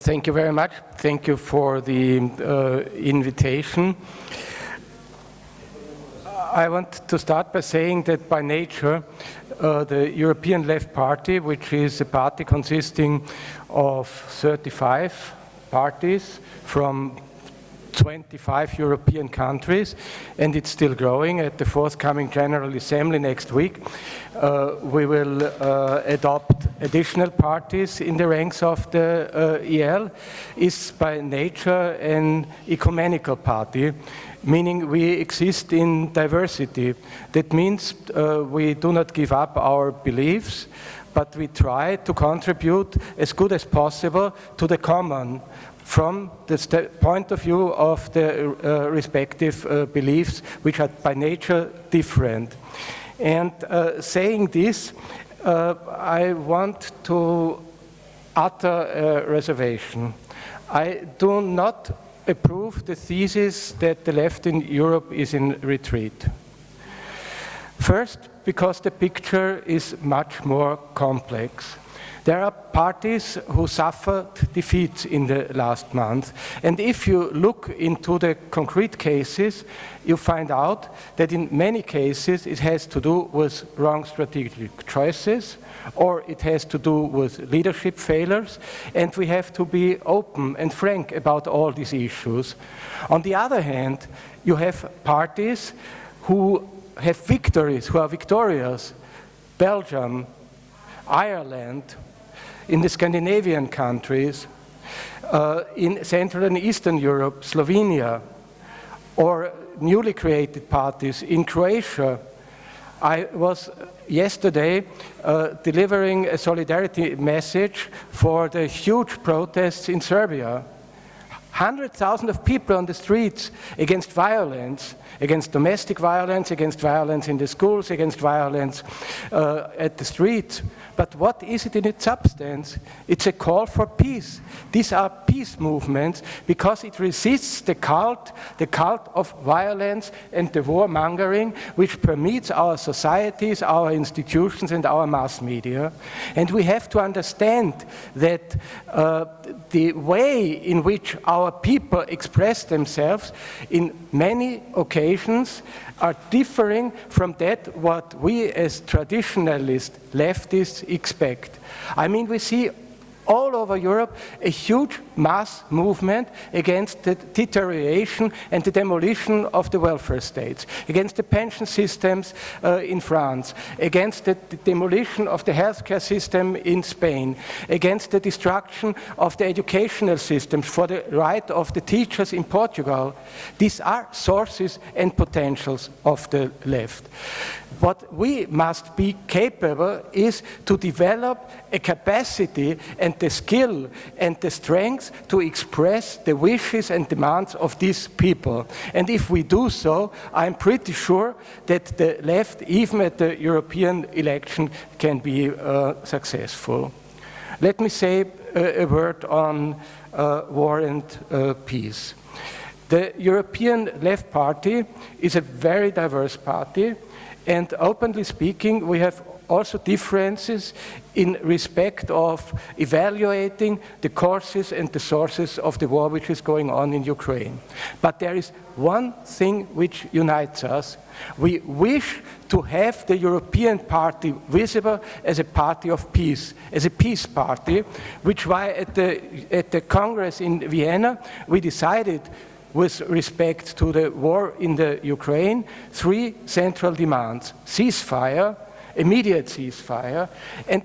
Thank you very much. Thank you for the invitation. I want to start by saying that by nature, the European Left Party, which is a party consisting of 35 parties from 25 European countries, and it's still growing. At the forthcoming General Assembly next week, we will adopt additional parties in the ranks of the EL, is by nature an ecumenical party, meaning we exist in diversity. That means we do not give up our beliefs, but we try to contribute as good as possible to the common, from the point of view of the respective beliefs, which are by nature different. And saying this, I want to utter a reservation. I do not approve the thesis that the left in Europe is in retreat. First, because the picture is much more complex. There are parties who suffered defeats in the last month, and if you look into the concrete cases, you find out that in many cases it has to do with wrong strategic choices, or it has to do with leadership failures, and we have to be open and frank about all these issues. On the other hand, you have parties who have victories, who are victorious. Belgium, Ireland, in the Scandinavian countries, in Central and Eastern Europe, Slovenia, or newly created parties in Croatia. I was yesterday delivering a solidarity message for the huge protests in Serbia. 100,000 of people on the streets against violence, against domestic violence, against violence in the schools, against violence at the streets. But what is it in its substance? It's a call for peace. These are peace movements because it resists the cult of violence and the warmongering which permeates our societies, our institutions, and our mass media. And we have to understand that the way in which our people express themselves in many occasions are differing from that what we as traditionalist leftists expect. I mean, we see all over Europe a huge mass movement against the deterioration and the demolition of the welfare states, against the pension systems in France, against the demolition of the healthcare system in Spain, against the destruction of the educational systems for the right of the teachers in Portugal. These are sources and potentials of the left. What we must be capable is to develop a capacity and the skill and the strength to express the wishes and demands of these people. And if we do so, I'm pretty sure that the left, even at the European election, can be successful. Let me say a word on war and peace. The European Left Party is a very diverse party. And openly speaking, we have also differences in respect of evaluating the causes and the sources of the war which is going on in Ukraine. But there is one thing which unites us. We wish to have the European Party visible as a party of peace, as a peace party, which why at the Congress in Vienna we decided, with respect to the war in the Ukraine, 3 central demands: ceasefire, immediate ceasefire, and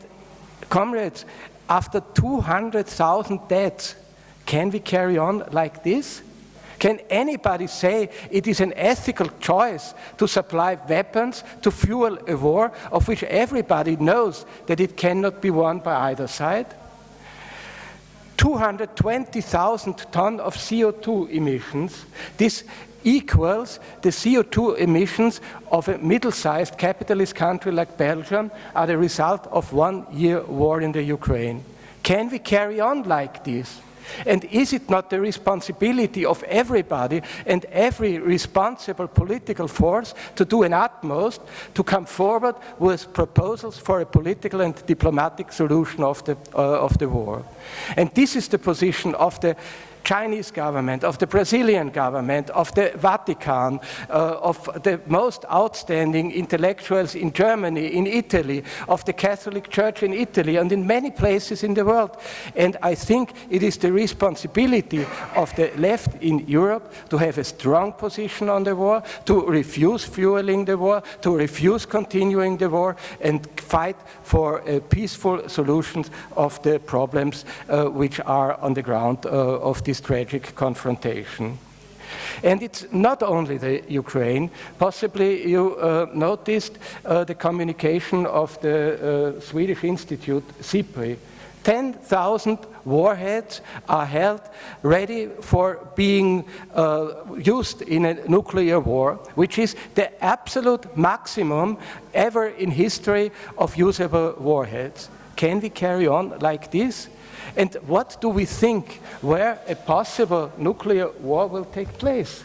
comrades, after 200,000 deaths, can we carry on like this? Can anybody say it is an ethical choice to supply weapons to fuel a war of which everybody knows that it cannot be won by either side? 220,000 tons of CO2 emissions. This equals the CO2 emissions of a middle-sized capitalist country like Belgium, are the result of 1 year war in the Ukraine. Can we carry on like this? And is it not the responsibility of everybody and every responsible political force to do an utmost to come forward with proposals for a political and diplomatic solution of the war? And this is the position of the Chinese government, of the Brazilian government, of the Vatican, of the most outstanding intellectuals in Germany, in Italy, of the Catholic Church in Italy, and in many places in the world. And I think it is the responsibility of the left in Europe to have a strong position on the war, to refuse fueling the war, to refuse continuing the war, and fight for peaceful solutions of the problems which are on the ground of this tragic confrontation. And it's not only the Ukraine. Possibly you noticed the communication of the Swedish Institute, SIPRI. 10,000 warheads are held ready for being used in a nuclear war, which is the absolute maximum ever in history of usable warheads. Can we carry on like this? And what do we think where a possible nuclear war will take place?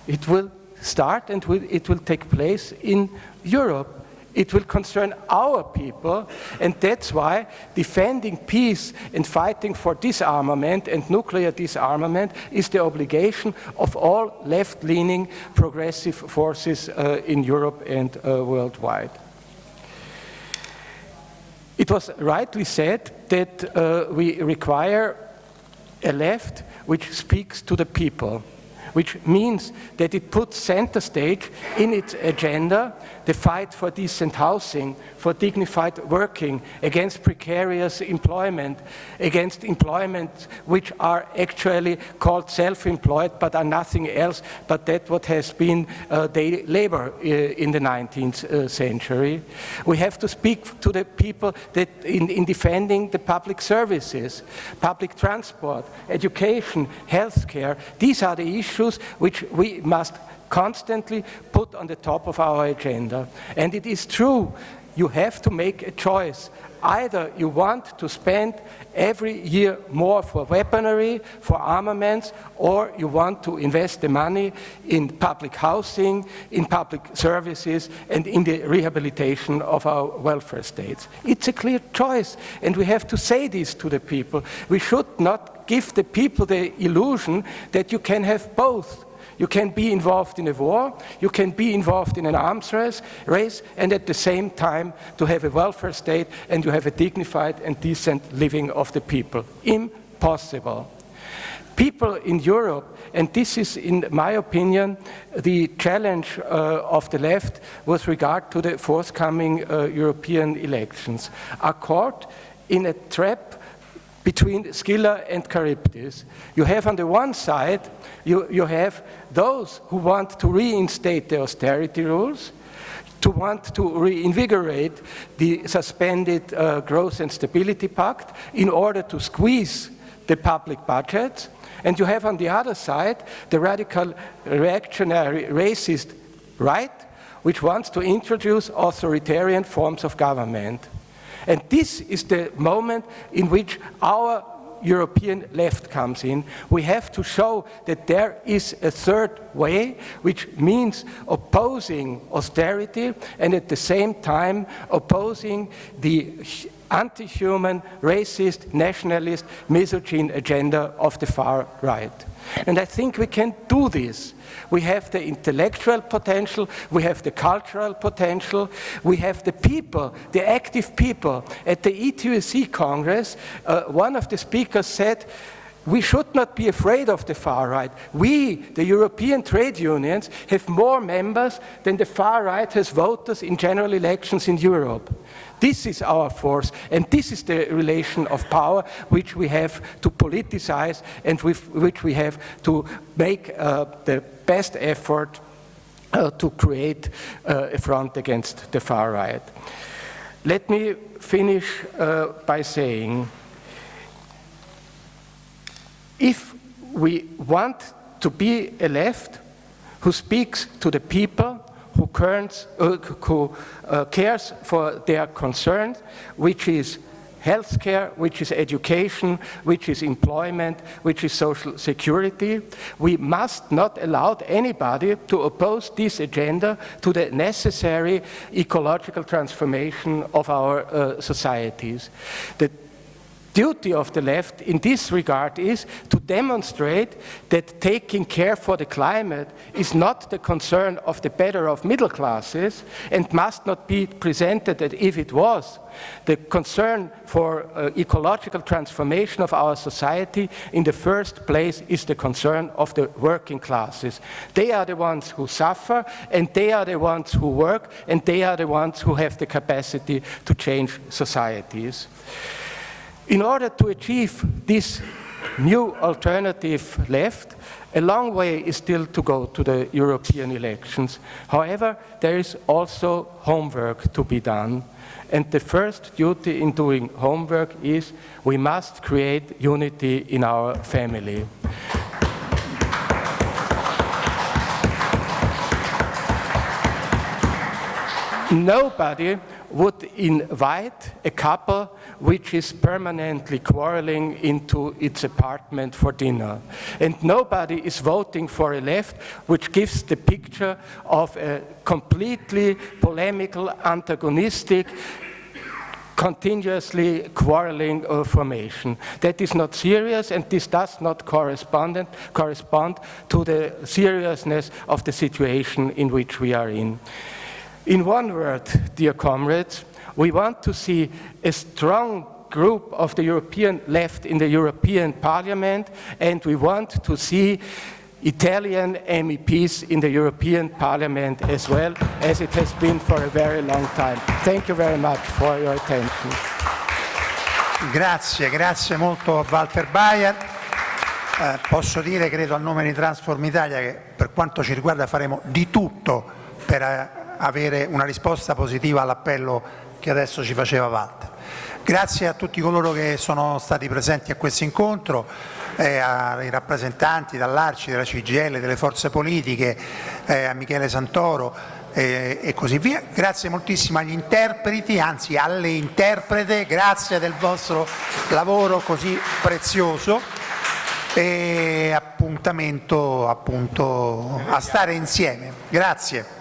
It will start and it will take place in Europe. It will concern our people, and that's why defending peace and fighting for disarmament and nuclear disarmament is the obligation of all left-leaning progressive forces in Europe and worldwide. It was rightly said that we require a left which speaks to the people, which means that it puts center stage in its agenda the fight for decent housing, for dignified working, against precarious employment, against employment which are actually called self-employed but are nothing else but that what has been daily labor in the 19th century. We have to speak to the people that in defending the public services, public transport, education, healthcare. These are the issues which we must constantly put on the top of our agenda. And it is true, you have to make a choice. Either you want to spend every year more for weaponry, for armaments, or you want to invest the money in public housing, in public services, and in the rehabilitation of our welfare states. It's a clear choice, and we have to say this to the people. We should not give the people the illusion that you can have both. You can be involved in a war, you can be involved in an arms race, and at the same time to have a welfare state and you have a dignified and decent living of the people. Impossible. People in Europe, and this is, in my opinion, the challenge of the left with regard to the forthcoming European elections, are caught in a trap between Scylla and Charybdis. You have on the one side, you have those who want to reinstate the austerity rules, to want to reinvigorate the suspended Growth and Stability Pact in order to squeeze the public budget. And you have on the other side the radical, reactionary, racist right, which wants to introduce authoritarian forms of government. And this is the moment in which our European left comes in. We have to show that there is a third way, which means opposing austerity and at the same time opposing the anti-human, racist, nationalist, misogyn agenda of the far right. And I think we can do this. We have the intellectual potential, we have the cultural potential, we have the people, the active people. At the ETUC Congress, one of the speakers said, we should not be afraid of the far right. We, the European trade unions, have more members than the far right has voters in general elections in Europe. This is our force, and this is the relation of power which we have to politicize and with which we have to make the best effort to create a front against the far right. Let me finish by saying, if we want to be a left who speaks to the people, who cares for their concerns, which is healthcare, which is education, which is employment, which is social security. We must not allow anybody to oppose this agenda to the necessary ecological transformation of our societies. The duty of the left in this regard is to demonstrate that taking care for the climate is not the concern of the better of middle classes and must not be presented as if it was. The concern for ecological transformation of our society in the first place is the concern of the working classes. They are the ones who suffer, and they are the ones who work, and they are the ones who have the capacity to change societies. In order to achieve this new alternative left, a long way is still to go to the European elections. However, there is also homework to be done. And the first duty in doing homework is we must create unity in our family. Nobody would invite a couple which is permanently quarreling into its apartment for dinner. And nobody is voting for a left which gives the picture of a completely polemical, antagonistic, continuously quarreling formation. That is not serious, and this does not correspond to the seriousness of the situation in which we are in. In one word, dear comrades, we want to see a strong group of the European left in the European Parliament, and we want to see Italian MEPs in the European Parliament as well, as it has been for a very long time. Thank you very much for your attention. Grazie molto a Walter Baier. Posso dire, credo, a nome di Transform Italia, che per quanto ci riguarda faremo di tutto per avere una risposta positiva all'appello che adesso ci faceva Walter. Grazie a tutti coloro che sono stati presenti a questo incontro, ai rappresentanti dall'Arci, della CGIL, delle forze politiche, a Michele Santoro e così via. Grazie moltissimo agli interpreti, anzi alle interprete, grazie del vostro lavoro così prezioso, e appuntamento appunto a stare insieme. Grazie.